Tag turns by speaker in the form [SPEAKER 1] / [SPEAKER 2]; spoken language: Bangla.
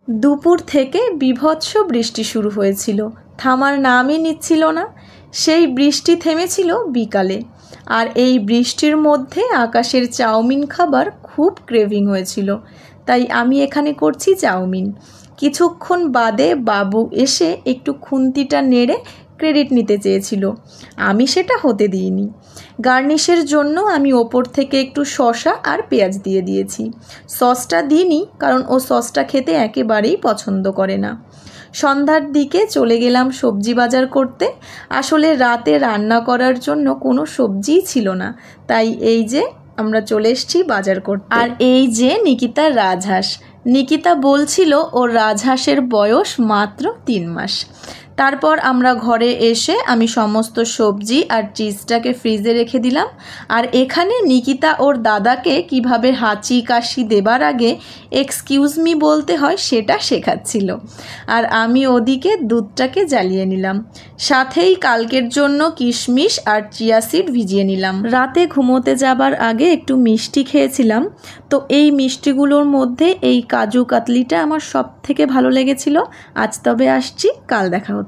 [SPEAKER 1] দুপুর থেকে বিভৎস বৃষ্টি শুরু হয়েছিল, থামার নামই নিচ্ছিল না। সেই বৃষ্টি থেমেছিল বিকালে, আর এই বৃষ্টির মধ্যে আকাশের চাউমিন খাবার খুব ক্রেভিং হয়েছিল, তাই আমি এখানে করছি চাউমিন। কিছুক্ষণ বাদে বাবু এসে একটু খুন্তিটা নেড়ে ক্রেডিট নিতে চেয়েছিল, আমি সেটা হতে দিইনি। গার্নিশের জন্য আমি ওপর থেকে একটু শসা আর পেঁয়াজ দিয়ে দিয়েছি। সসটা দিইনি, কারণ ও সসটা খেতে একেবারেই পছন্দ করে না। সন্ধ্যার দিকে চলে গেলাম সবজি বাজার করতে। আসলে রাতে রান্না করার জন্য কোনো সবজিই ছিল না, তাই এই যে আমরা চলে এসেছি বাজার করতে। আর এই যে নিকিতার রাজহাঁস। নিকিতা বলছিল ওর রাজহাঁসের বয়স মাত্র 3 মাস। তারপর আমরা ঘরে এসে আমি সমস্ত সবজি আর চিজটাকে ফ্রিজে রেখে দিলাম। আর এখানে নিকিতা ওর দাদাকে কিভাবে হাঁচি কাশি দেবার আগে এক্সকিউজ মি বলতে হয় সেটা শেখাচ্ছিল, আর আমি ওদিকে দুধটাকে জ্বালিয়ে নিলাম। সাথেই কালকের জন্য কিশমিশ আর চিয়া সিড ভিজিয়ে নিলাম। রাতে ঘুমোতে যাবার আগে একটু মিষ্টি খেয়েছিলাম, তো এই মিষ্টিগুলোর মধ্যে এই কাজু কাতলিটা আমার সব থেকে ভালো লেগেছিল। আজ তবে আসছি, কাল দেখা হচ্ছে।